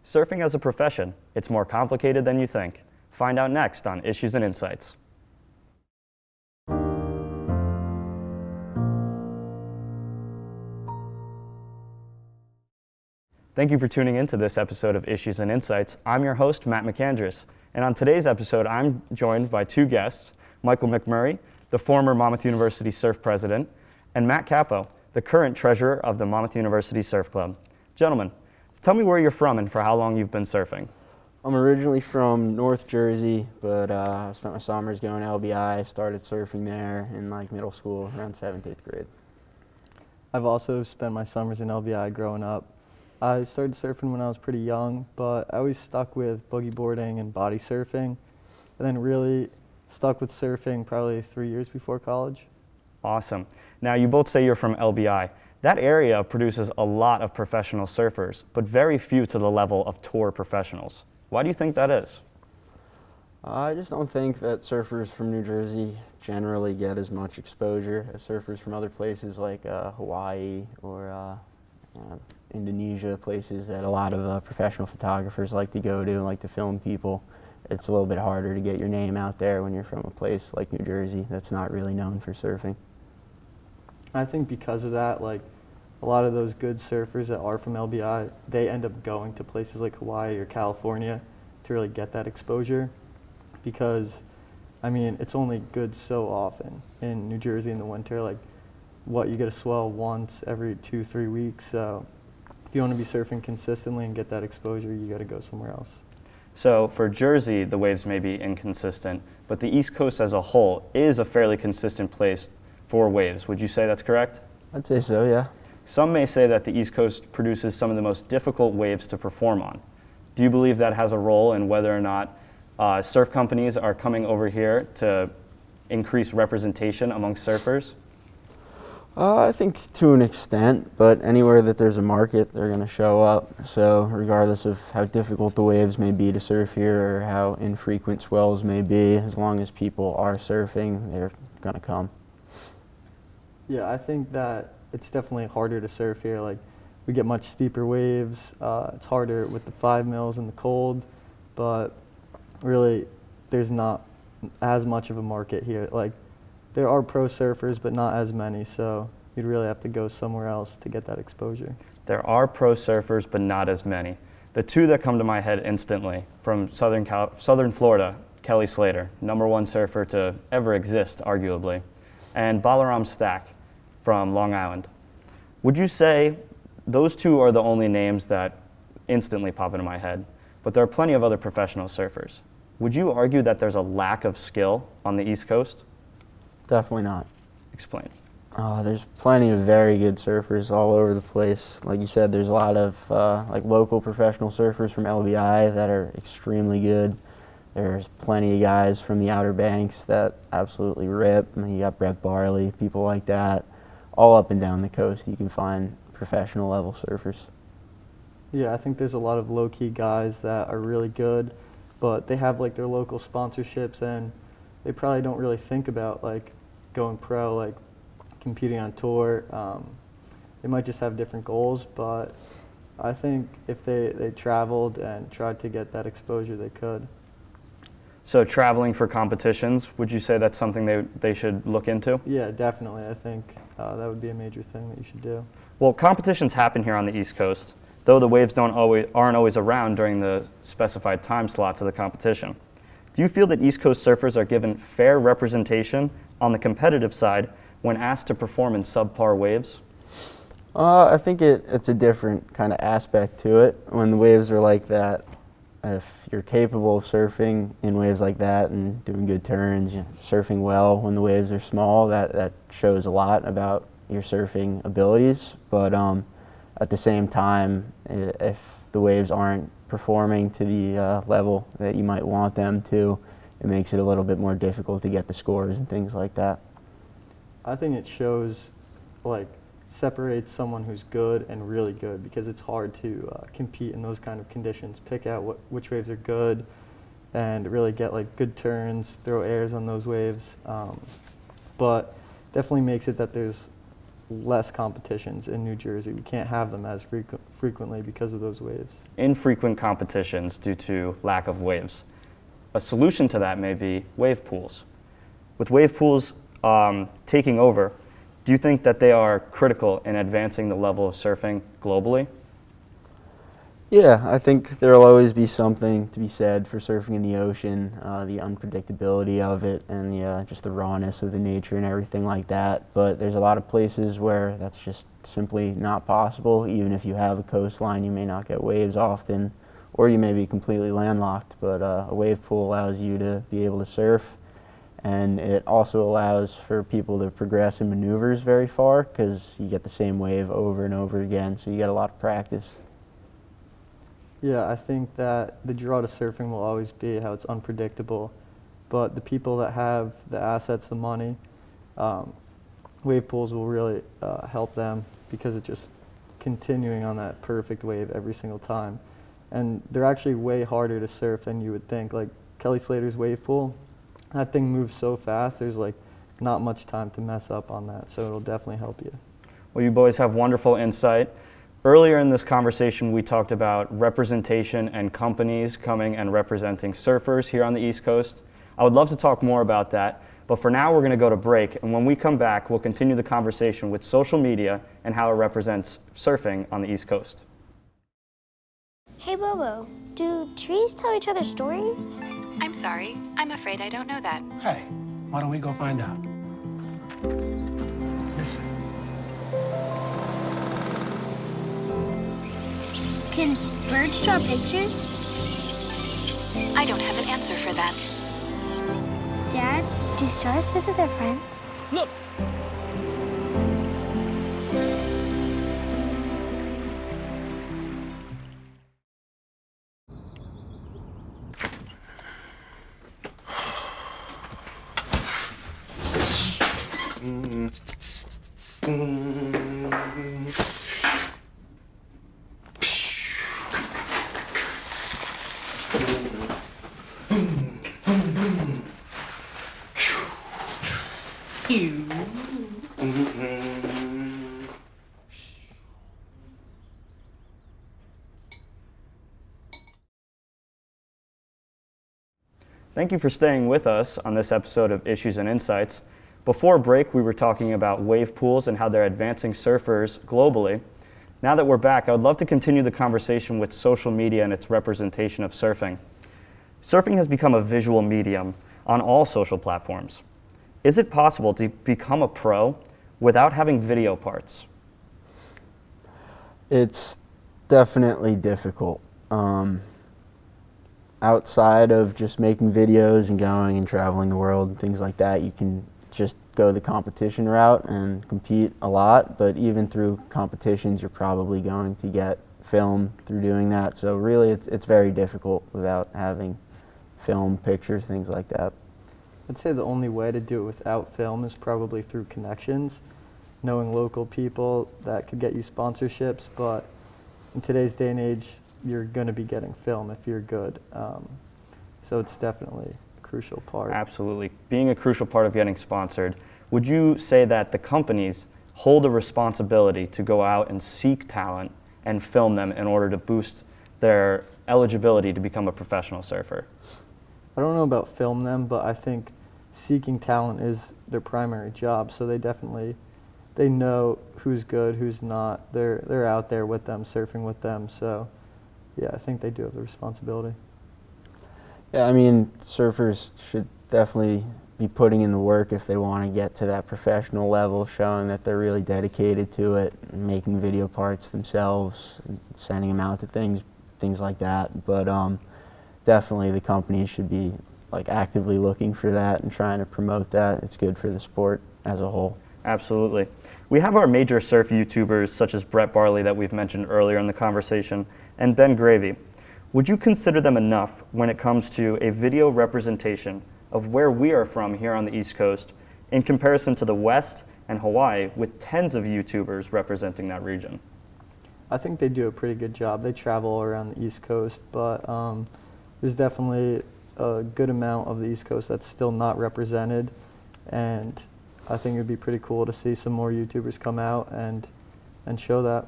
Surfing as a profession, it's more complicated than you think. Find out next on Issues and Insights. Thank you for tuning in to this episode of Issues and Insights. I'm your host, Matt McAndris, and on today's episode, I'm joined by two guests, Michael McMurray, the former Monmouth University Surf President, and Matt Capo, the current treasurer of the Monmouth University Surf Club. Gentlemen, tell me where you're from and for how long you've been surfing. I'm originally from North Jersey, but I spent my summers going to LBI. Started surfing there in middle school, around 7th, 8th grade. I've also spent my summers in LBI growing up. I started surfing when I was pretty young, but I always stuck with boogie boarding and body surfing, and then really stuck with surfing probably 3 years before college. Awesome. Now, you both say you're from LBI. That area produces a lot of professional surfers, but very few to the level of tour professionals. Why do you think that is? I just don't think that surfers from New Jersey generally get as much exposure as surfers from other places like Hawaii or Indonesia, places that a lot of professional photographers like to go to and like to film people. It's a little bit harder to get your name out there when you're from a place like New Jersey that's not really known for surfing. I think because of that, a lot of those good surfers that are from LBI, they end up going to places like Hawaii or California to really get that exposure because, it's only good so often in New Jersey in the winter. You get a swell once every 2-3 weeks, so if you want to be surfing consistently and get that exposure, you got to go somewhere else. So for Jersey, the waves may be inconsistent, but the East Coast as a whole is a fairly consistent place for waves. Would you say that's correct? I'd say so, yeah. Some may say that the East Coast produces some of the most difficult waves to perform on. Do you believe that has a role in whether or not surf companies are coming over here to increase representation among surfers? I think to an extent, but anywhere that there's a market, they're going to show up. So regardless of how difficult the waves may be to surf here or how infrequent swells may be, as long as people are surfing, they're going to come. Yeah, I think that it's definitely harder to surf here. We get much steeper waves. It's harder with the 5 mils and the cold, but really there's not as much of a market here. There are pro surfers, but not as many, so you'd really have to go somewhere else to get that exposure. There are pro surfers, but not as many. The two that come to my head instantly, from Southern Florida, Kelly Slater, #1 surfer to ever exist, arguably, and Balaram Stack from Long Island. Would you say those two are the only names that instantly pop into my head, but there are plenty of other professional surfers? Would you argue that there's a lack of skill on the East Coast? Definitely not. Explain. There's plenty of very good surfers all over the place. Like you said, there's a lot of local professional surfers from LBI that are extremely good. There's plenty of guys from the Outer Banks that absolutely rip. You got Brett Barley, people like that. All up and down the coast, you can find professional level surfers. Yeah, I think there's a lot of low-key guys that are really good, but they have their local sponsorships and they probably don't really think about going pro, competing on tour. They might just have different goals, but I think if they traveled and tried to get that exposure, they could. So traveling for competitions, would you say that's something they should look into? Yeah, definitely. I think that would be a major thing that you should do. Well, competitions happen here on the East Coast, though the waves aren't always around during the specified time slots of the competition. Do you feel that East Coast surfers are given fair representation on the competitive side when asked to perform in subpar waves? I think it's a different kind of aspect to it. When the waves are like that, if you're capable of surfing in waves like that and doing good turns, surfing well when the waves are small, that shows a lot about your surfing abilities. But at the same time, if the waves aren't performing to the level that you might want them to, it makes it a little bit more difficult to get the scores and things like that. I think it shows, separates someone who's good and really good because it's hard to compete in those kind of conditions. Pick out which waves are good and really get good turns, throw airs on those waves. But definitely makes it that there's less competitions in New Jersey. We can't have them as frequently because of those waves. Infrequent competitions due to lack of waves. A solution to that may be wave pools. With wave pools taking over, do you think that they are critical in advancing the level of surfing globally? Yeah, I think there'll always be something to be said for surfing in the ocean, the unpredictability of it, and just the rawness of the nature and everything like that. But there's a lot of places where that's just simply not possible. Even if you have a coastline, you may not get waves often, or you may be completely landlocked. But a wave pool allows you to be able to surf, and it also allows for people to progress in maneuvers very far because you get the same wave over and over again, so you get a lot of practice. Yeah, I think that the draw to surfing will always be how it's unpredictable, but the people that have the assets, the money, wave pools will really help them because it's just continuing on that perfect wave every single time. And they're actually way harder to surf than you would think. Like Kelly Slater's wave pool, that thing moves so fast, there's like not much time to mess up on that, so it'll definitely help you. Well, you boys have wonderful insight. Earlier in this conversation, we talked about representation and companies coming and representing surfers here on the East Coast. I would love to talk more about that, but for now we're going to go to break, and when we come back, we'll continue the conversation with social media and how it represents surfing on the East Coast. Hey Bobo, do trees tell each other stories? I'm sorry. I'm afraid I don't know that. Hey, why don't we go find out? Listen. Can birds draw pictures? I don't have an answer for that. Dad, do stars visit their friends? Look! Thank you for staying with us on this episode of Issues and Insights. Before break, we were talking about wave pools and how they're advancing surfers globally. Now that we're back, I would love to continue the conversation with social media and its representation of surfing. Surfing has become a visual medium on all social platforms. Is it possible to become a pro without having video parts? It's definitely difficult. Outside of just making videos and going and traveling the world and things like that, you can just go the competition route and compete a lot, but even through competitions you're probably going to get film through doing that, so really it's very difficult without having film, pictures, things like that. I'd say the only way to do it without film is probably through connections, knowing local people that could get you sponsorships, but in today's day and age, you're going to be getting film if you're good. So it's definitely a crucial part. Absolutely. Being a crucial part of getting sponsored, would you say that the companies hold a responsibility to go out and seek talent and film them in order to boost their eligibility to become a professional surfer? I don't know about film them, but I think seeking talent is their primary job, so they know who's good, who's not. They're out there with them, surfing with them, so yeah, I think they do have the responsibility. Yeah, I mean, surfers should definitely be putting in the work if they want to get to that professional level, showing that they're really dedicated to it, and making video parts themselves, and sending them out to things like that. But definitely the companies should be like actively looking for that and trying to promote that. It's good for the sport as a whole. Absolutely. We have our major surf YouTubers such as Brett Barley that we've mentioned earlier in the conversation, and Ben Gravy. Would you consider them enough when it comes to a video representation of where we are from here on the East Coast in comparison to the West and Hawaii with tens of YouTubers representing that region? I think they do a pretty good job. They travel all around the East Coast, but there's definitely a good amount of the East Coast that's still not represented, and I think it'd be pretty cool to see some more YouTubers come out and show that.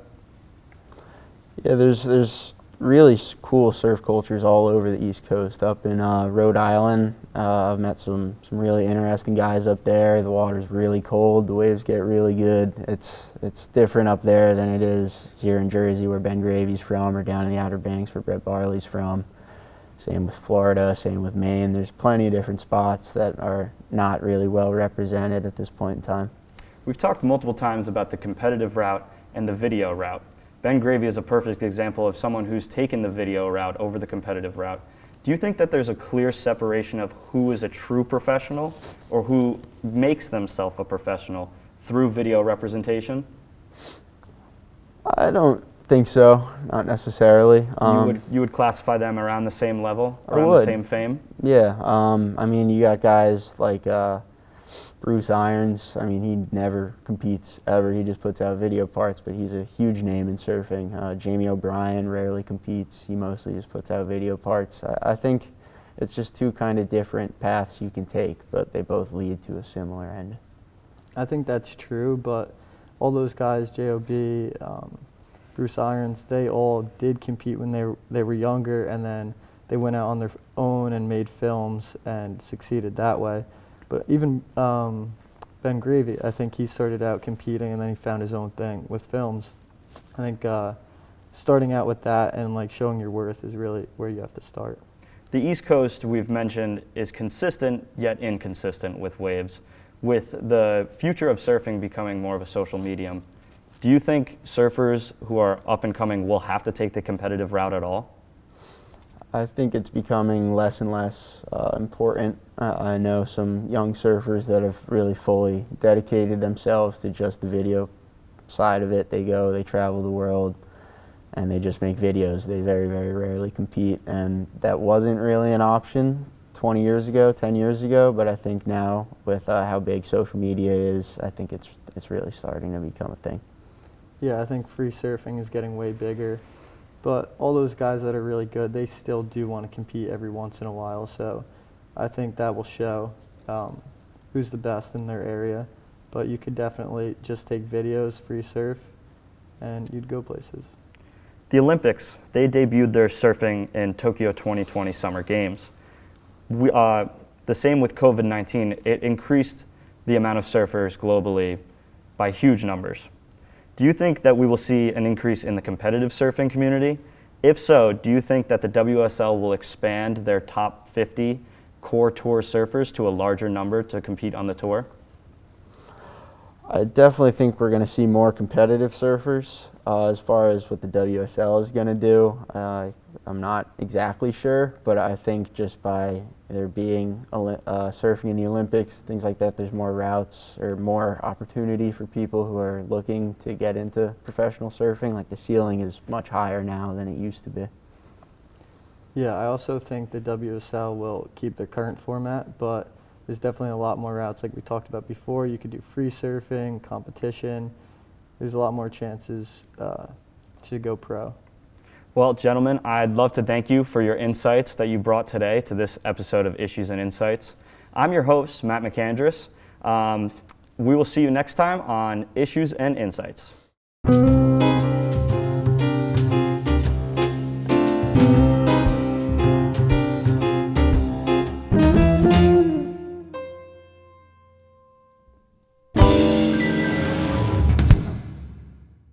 Yeah, there's really cool surf cultures all over the East Coast. Up in Rhode Island, I've met some really interesting guys up there. The water's really cold, the waves get really good. It's different up there than it is here in Jersey, where Ben Gravy's from, or down in the Outer Banks where Brett Barley's from. Same with Florida, same with Maine. There's plenty of different spots that are not really well represented at this point in time. We've talked multiple times about the competitive route and the video route. Ben Gravy is a perfect example of someone who's taken the video route over the competitive route. Do you think that there's a clear separation of who is a true professional or who makes themselves a professional through video representation? I don't think so, not necessarily. You would classify them around the same level, I around would. the same fame? Yeah, I mean, you got guys like Bruce Irons. I mean, he never competes ever. He just puts out video parts, but he's a huge name in surfing. Jamie O'Brien rarely competes. He mostly just puts out video parts. I think it's just two kind of different paths you can take, but they both lead to a similar end. I think that's true, but all those guys, J.O.B., Bruce Irons, they all did compete when they were younger, and then they went out on their own and made films and succeeded that way. But even Ben Gravy, I think he started out competing and then he found his own thing with films. I think starting out with that and like showing your worth is really where you have to start. The East Coast, we've mentioned, is consistent yet inconsistent with waves. With the future of surfing becoming more of a social medium, do you think surfers who are up and coming will have to take the competitive route at all? I think it's becoming less and less important. I know some young surfers that have really fully dedicated themselves to just the video side of it. They go, they travel the world, and they just make videos. They very, very rarely compete, and that wasn't really an option 20 years ago, 10 years ago, but I think now with how big social media is, I think it's really starting to become a thing. Yeah, I think free surfing is getting way bigger. But all those guys that are really good, they still do want to compete every once in a while. So I think that will show who's the best in their area. But you could definitely just take videos, free surf, and you'd go places. The Olympics, they debuted their surfing in Tokyo 2020 Summer Games. The same with COVID-19, it increased the amount of surfers globally by huge numbers. Do you think that we will see an increase in the competitive surfing community? If so, do you think that the WSL will expand their top 50 core tour surfers to a larger number to compete on the tour? I definitely think we're going to see more competitive surfers. As far as what the WSL is going to do, I'm not exactly sure, but I think just by there being surfing in the Olympics, things like that, there's more routes or more opportunity for people who are looking to get into professional surfing. Like the ceiling is much higher now than it used to be. Yeah, I also think the WSL will keep their current format, but there's definitely a lot more routes like we talked about before. You could do free surfing, competition. There's a lot more chances to go pro. Well, gentlemen, I'd love to thank you for your insights that you brought today to this episode of Issues and Insights. I'm your host, Matt McAndris. We will see you next time on Issues and Insights.